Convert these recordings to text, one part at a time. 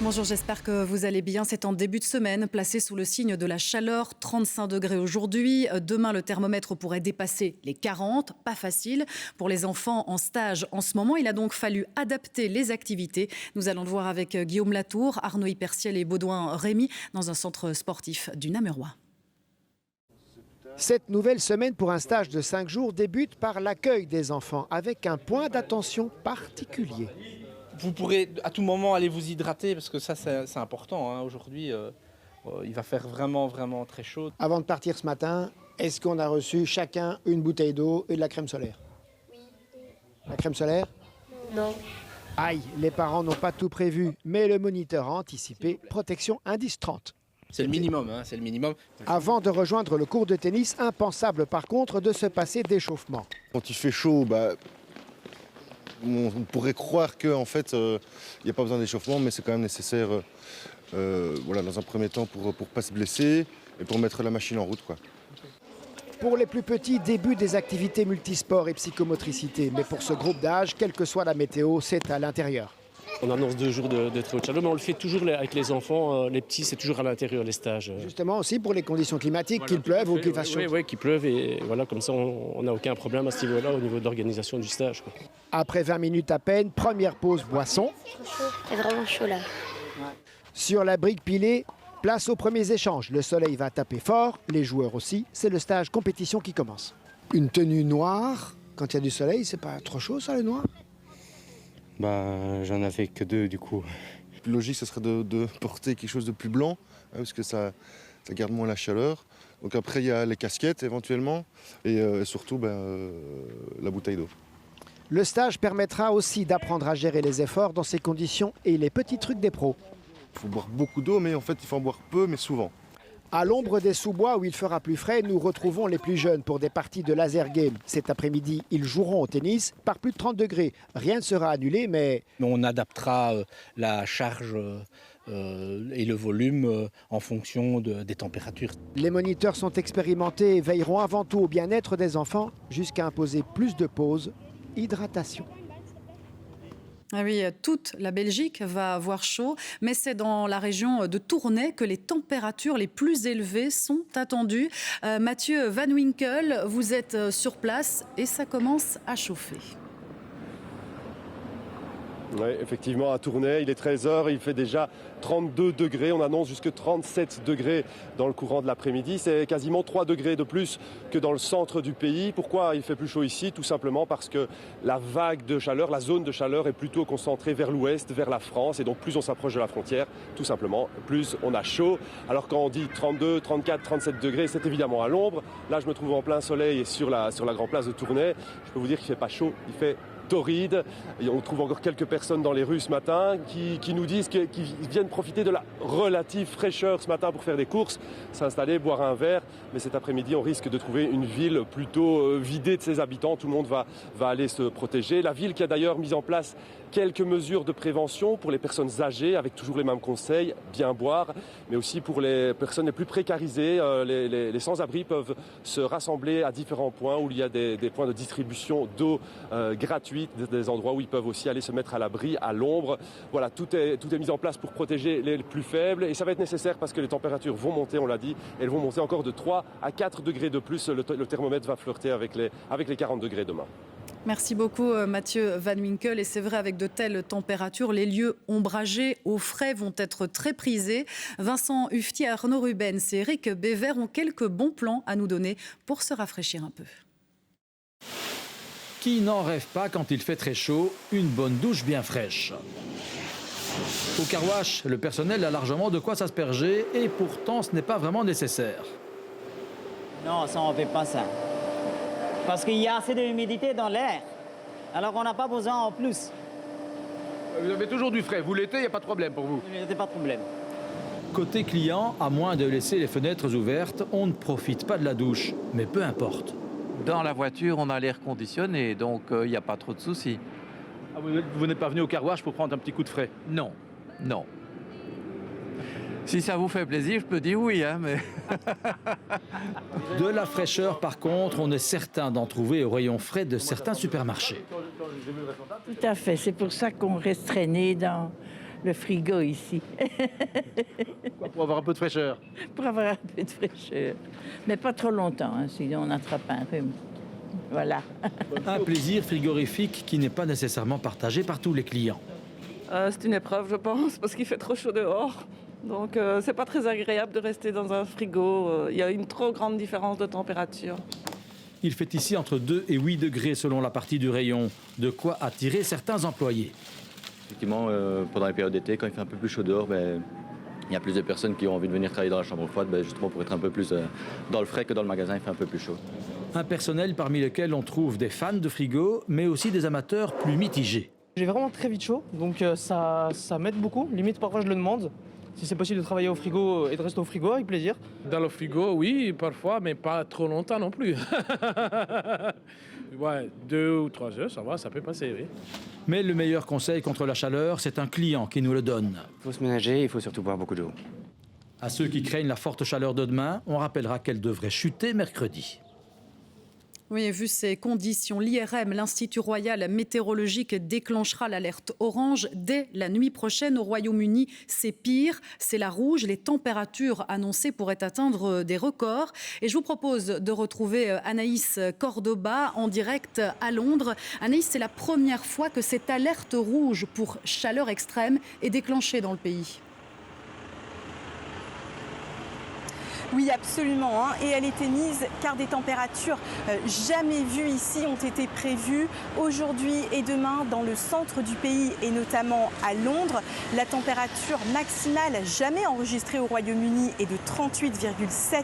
Bonjour, j'espère que vous allez bien. C'est en début de semaine, placé sous le signe de la chaleur, 35 degrés aujourd'hui. Demain, le thermomètre pourrait dépasser les 40. Pas facile pour les enfants en stage en ce moment. Il a donc fallu adapter les activités. Nous allons le voir avec Guillaume Latour, Arnaud Hyperciel et Baudouin Rémy dans un centre sportif du Namurois. Cette nouvelle semaine pour un stage de 5 jours débute par l'accueil des enfants avec un point d'attention particulier. Vous pourrez à tout moment aller vous hydrater parce que ça c'est important. Hein. Aujourd'hui, il va faire vraiment très chaud. Avant de partir ce matin, est-ce qu'on a reçu chacun une bouteille d'eau et de la crème solaire? Oui. La crème solaire? Non. Aïe, les parents n'ont pas tout prévu, mais le moniteur a anticipé protection indice 30. C'est le minimum, hein, c'est le minimum. Avant de rejoindre le cours de tennis, impensable par contre de se passer d'échauffement. Quand il fait chaud, on pourrait croire qu'en fait, il n'y a pas besoin d'échauffement, mais c'est quand même nécessaire dans un premier temps pour ne pas se blesser et pour mettre la machine en route, quoi. Pour les plus petits, début des activités multisports et psychomotricité. Mais pour ce groupe d'âge, quelle que soit la météo, c'est à l'intérieur. On annonce 2 jours de très haute chaleur, mais on le fait toujours avec les enfants. Les petits, c'est toujours à l'intérieur, les stages. Justement aussi pour les conditions climatiques, qu'il pleuve ou qu'il fasse chaud. Oui, qu'il pleuve et voilà, comme ça on n'a aucun problème à ce niveau-là au niveau de l'organisation du stage, quoi. Après 20 minutes à peine, première pause boisson. C'est vraiment chaud là. Sur la brique pilée, place aux premiers échanges. Le soleil va taper fort, les joueurs aussi. C'est le stage compétition qui commence. Une tenue noire, quand il y a du soleil, c'est pas trop chaud ça, le noir? J'en avais que 2 du coup. Le plus logique, ce serait de porter quelque chose de plus blanc, hein, parce que ça garde moins la chaleur. Donc après, il y a les casquettes éventuellement, et surtout la bouteille d'eau. Le stage permettra aussi d'apprendre à gérer les efforts dans ces conditions et les petits trucs des pros. Il faut boire beaucoup d'eau, mais en fait, il faut en boire peu, mais souvent. À l'ombre des sous-bois où il fera plus frais, nous retrouvons les plus jeunes pour des parties de laser game. Cet après-midi, ils joueront au tennis par plus de 30 degrés. Rien ne sera annulé, mais On adaptera la charge et le volume en fonction des températures. les moniteurs sont expérimentés et veilleront avant tout au bien-être des enfants jusqu'à imposer plus de pauses. Hydratation. Ah oui, toute la Belgique va avoir chaud, mais c'est dans la région de Tournai que les températures les plus élevées sont attendues. Mathieu Van Winkel, vous êtes sur place et ça commence à chauffer. Oui, effectivement, à Tournai, il est 13h, il fait déjà 32 degrés. On annonce jusque 37 degrés dans le courant de l'après-midi. C'est quasiment 3 degrés de plus que dans le centre du pays. Pourquoi il fait plus chaud ici? Tout simplement parce que la vague de chaleur, la zone de chaleur est plutôt concentrée vers l'ouest, vers la France. Et donc plus on s'approche de la frontière, tout simplement, plus on a chaud. Alors quand on dit 32, 34, 37 degrés, c'est évidemment à l'ombre. Là, je me trouve en plein soleil sur la grande place de Tournai. Je peux vous dire qu'il ne fait pas chaud, il fait torride. Et on trouve encore quelques personnes dans les rues ce matin qui nous disent qu'ils viennent profiter de la relative fraîcheur ce matin pour faire des courses, s'installer, boire un verre. Mais cet après-midi, on risque de trouver une ville plutôt vidée de ses habitants. Tout le monde va aller se protéger. La ville qui a d'ailleurs mis en place quelques mesures de prévention pour les personnes âgées, avec toujours les mêmes conseils, bien boire, mais aussi pour les personnes les plus précarisées. Les sans-abri peuvent se rassembler à différents points où il y a des points de distribution d'eau gratuite, des endroits où ils peuvent aussi aller se mettre à l'abri, à l'ombre. Voilà, tout est mis en place pour protéger les plus faibles et ça va être nécessaire parce que les températures vont monter, on l'a dit, elles vont monter encore de 3 à 4 degrés de plus. Le thermomètre va flirter avec les 40 degrés demain. Merci beaucoup Mathieu Van Winkel. Et c'est vrai, avec de telles températures, les lieux ombragés au frais vont être très prisés. Vincent Hufti, Arnaud Rubens et Eric Bévert ont quelques bons plans à nous donner pour se rafraîchir un peu. Qui n'en rêve pas quand il fait très chaud, une bonne douche bien fraîche. Au car wash, le personnel a largement de quoi s'asperger et pourtant ce n'est pas vraiment nécessaire. Non, ça on ne fait pas ça. Parce qu'il y a assez d'humidité dans l'air. Alors on n'a pas besoin en plus. Vous avez toujours du frais. Vous l'été, il n'y a pas de problème pour vous. Il n'y a pas de problème. Côté client, à moins de laisser les fenêtres ouvertes, on ne profite pas de la douche. Mais peu importe. Dans la voiture, on a l'air conditionné, donc il n'y a pas trop de soucis. Ah, vous n'êtes pas venu au car wash pour prendre un petit coup de frais? Non, non. Si ça vous fait plaisir, je peux dire oui, hein, mais... De la fraîcheur, par contre, on est certain d'en trouver au rayon frais de certains supermarchés. Tout à fait, c'est pour ça qu'on reste traîné dans le frigo ici. Pour avoir un peu de fraîcheur. Pour avoir un peu de fraîcheur. Mais pas trop longtemps, hein, sinon on attrape un rhume. Voilà. Un plaisir frigorifique qui n'est pas nécessairement partagé par tous les clients. C'est une épreuve, je pense, parce qu'il fait trop chaud dehors. Donc c'est pas très agréable de rester dans un frigo. Il y a une trop grande différence de température. Il fait ici entre 2 et 8 degrés selon la partie du rayon, de quoi attirer certains employés. Effectivement, pendant les périodes d'été, quand il fait un peu plus chaud dehors, il y a plus de personnes qui ont envie de venir travailler dans la chambre froide, justement pour être un peu plus dans le frais que dans le magasin, il fait un peu plus chaud. Un personnel parmi lesquels on trouve des fans de frigo, mais aussi des amateurs plus mitigés. J'ai vraiment très vite chaud, donc ça m'aide beaucoup. Limite, parfois je le demande. Si c'est possible de travailler au frigo et de rester au frigo, avec plaisir. Dans le frigo, oui, parfois, mais pas trop longtemps non plus. Ouais, 2 ou 3 heures, ça va, ça peut passer, oui. Mais le meilleur conseil contre la chaleur, c'est un client qui nous le donne. Il faut se ménager, il faut surtout boire beaucoup d'eau. À ceux qui craignent la forte chaleur de demain, on rappellera qu'elle devrait chuter mercredi. Oui, vu ces conditions, l'IRM, l'Institut Royal Météorologique, déclenchera l'alerte orange dès la nuit prochaine au Royaume-Uni. C'est pire, c'est la rouge. Les températures annoncées pourraient atteindre des records. Et je vous propose de retrouver Anaïs Cordoba en direct à Londres. Anaïs, c'est la première fois que cette alerte rouge pour chaleur extrême est déclenchée dans le pays. Oui, absolument. Et elle était mise car des températures jamais vues ici ont été prévues aujourd'hui et demain dans le centre du pays et notamment à Londres. La température maximale jamais enregistrée au Royaume-Uni est de 38,7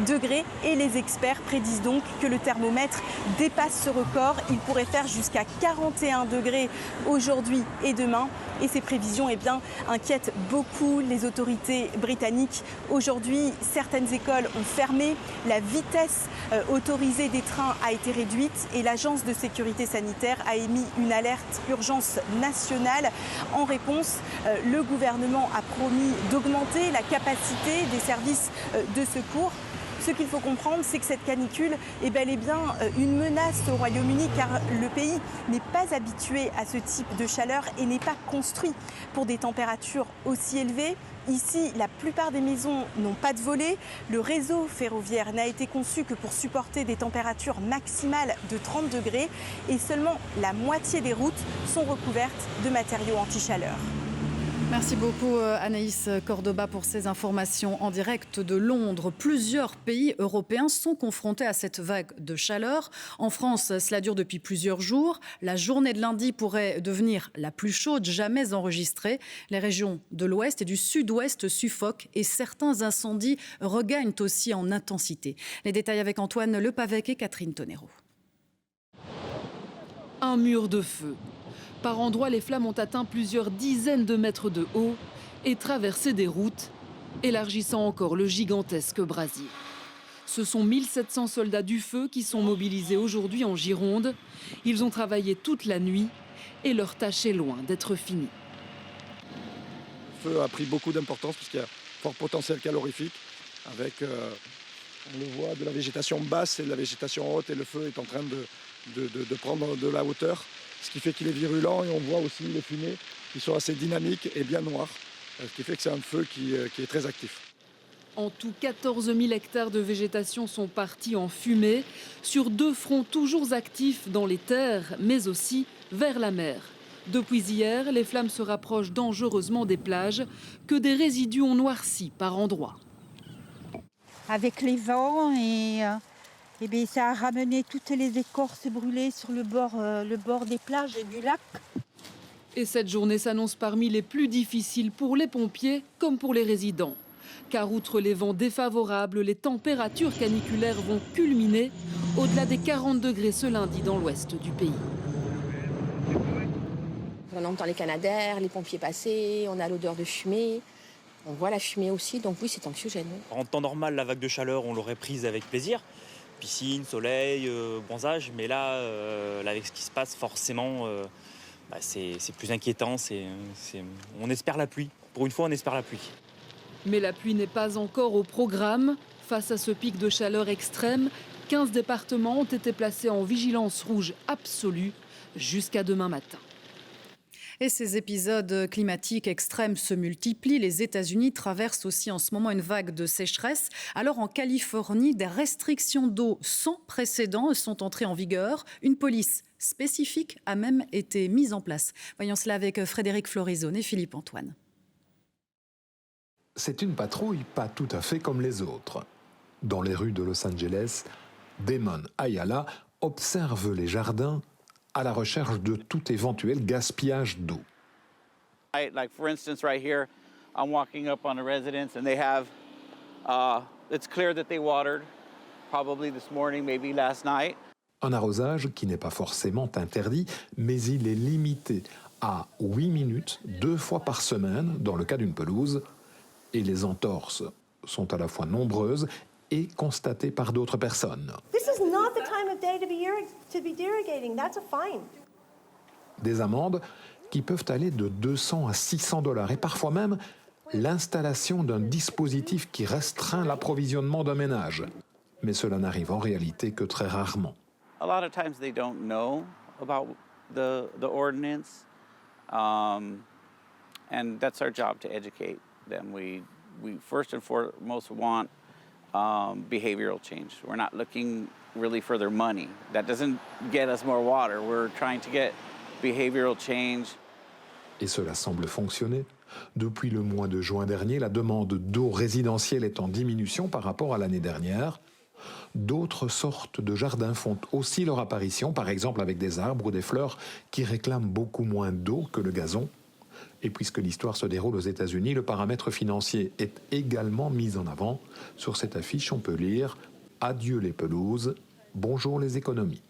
degrés et les experts prédisent donc que le thermomètre dépasse ce record. Il pourrait faire jusqu'à 41 degrés aujourd'hui et demain. Et ces prévisions inquiètent beaucoup les autorités britanniques. Aujourd'hui, certaines écoles ont fermé, la vitesse autorisée des trains a été réduite et l'Agence de sécurité sanitaire a émis une alerte urgence nationale. En réponse, le gouvernement a promis d'augmenter la capacité des services de secours. Ce qu'il faut comprendre, c'est que cette canicule est bel et bien une menace au Royaume-Uni car le pays n'est pas habitué à ce type de chaleur et n'est pas construit pour des températures aussi élevées. Ici, la plupart des maisons n'ont pas de volets. Le réseau ferroviaire n'a été conçu que pour supporter des températures maximales de 30 degrés et seulement la moitié des routes sont recouvertes de matériaux anti-chaleur. Merci beaucoup Anaïs Cordoba pour ces informations en direct de Londres. Plusieurs pays européens sont confrontés à cette vague de chaleur. En France, cela dure depuis plusieurs jours. La journée de lundi pourrait devenir la plus chaude jamais enregistrée. Les régions de l'ouest et du sud-ouest suffoquent et certains incendies regagnent aussi en intensité. Les détails avec Antoine Lepavec et Catherine Tonero. Un mur de feu. Par endroits, les flammes ont atteint plusieurs dizaines de mètres de haut et traversé des routes, élargissant encore le gigantesque brasier. Ce sont 1700 soldats du feu qui sont mobilisés aujourd'hui en Gironde. Ils ont travaillé toute la nuit et leur tâche est loin d'être finie. Le feu a pris beaucoup d'importance parce qu'il y a un fort potentiel calorifique avec, on le voit, de la végétation basse et de la végétation haute et le feu est en train de prendre de la hauteur. Ce qui fait qu'il est virulent et on voit aussi les fumées qui sont assez dynamiques et bien noires. Ce qui fait que c'est un feu qui est très actif. En tout, 14 000 hectares de végétation sont partis en fumée sur 2 fronts toujours actifs dans les terres, mais aussi vers la mer. Depuis hier, les flammes se rapprochent dangereusement des plages que des résidus ont noirci par endroits. Avec les vents ça a ramené toutes les écorces brûlées sur le bord des plages et du lac. Et cette journée s'annonce parmi les plus difficiles pour les pompiers comme pour les résidents. Car outre les vents défavorables, les températures caniculaires vont culminer au-delà des 40 degrés ce lundi dans l'ouest du pays. On entend les canadaires, les pompiers passer, on a l'odeur de fumée. On voit la fumée aussi, donc oui, c'est anxiogène. En temps normal, la vague de chaleur, on l'aurait prise avec plaisir. Piscine, soleil, bronzage, mais là, avec ce qui se passe, forcément, c'est plus inquiétant. On espère la pluie. Pour une fois, on espère la pluie. Mais la pluie n'est pas encore au programme. Face à ce pic de chaleur extrême, 15 départements ont été placés en vigilance rouge absolue jusqu'à demain matin. Et ces épisodes climatiques extrêmes se multiplient. Les États-Unis traversent aussi en ce moment une vague de sécheresse. Alors en Californie, des restrictions d'eau sans précédent sont entrées en vigueur. Une police spécifique a même été mise en place. Voyons cela avec Frédéric Florizone et Philippe Antoine. C'est une patrouille pas tout à fait comme les autres. Dans les rues de Los Angeles, Damon Ayala observe les jardins à la recherche de tout éventuel gaspillage d'eau. Like for instance, right here, I'm walking up on a residence and they have, it's clear that they watered, probably this morning, maybe last night. Un arrosage qui n'est pas forcément interdit, mais il est limité à 8 minutes, 2 fois par semaine, dans le cas d'une pelouse, et les entorses sont à la fois nombreuses et constatées par d'autres personnes. This is not the time of day to be derogating. That's a fine. Des amendes qui peuvent aller de 200 à 600 $, et parfois même l'installation d'un dispositif qui restreint l'approvisionnement d'un ménage. Mais cela n'arrive en réalité que très rarement. A lot of times they don't know about the ordinance, and that's our job to educate them. We first and foremost want behavioral change. We're not looking really for their money. That doesn't get us more water. We're trying to get behavioral change. Et cela semble fonctionner. Depuis le mois de juin dernier, la demande d'eau résidentielle est en diminution par rapport à l'année dernière. D'autres sortes de jardins font aussi leur apparition, par exemple avec des arbres ou des fleurs qui réclament beaucoup moins d'eau que le gazon. Et puisque l'histoire se déroule aux États-Unis, le paramètre financier est également mis en avant. Sur cette affiche, on peut lire « Adieu les pelouses, bonjour les économies ».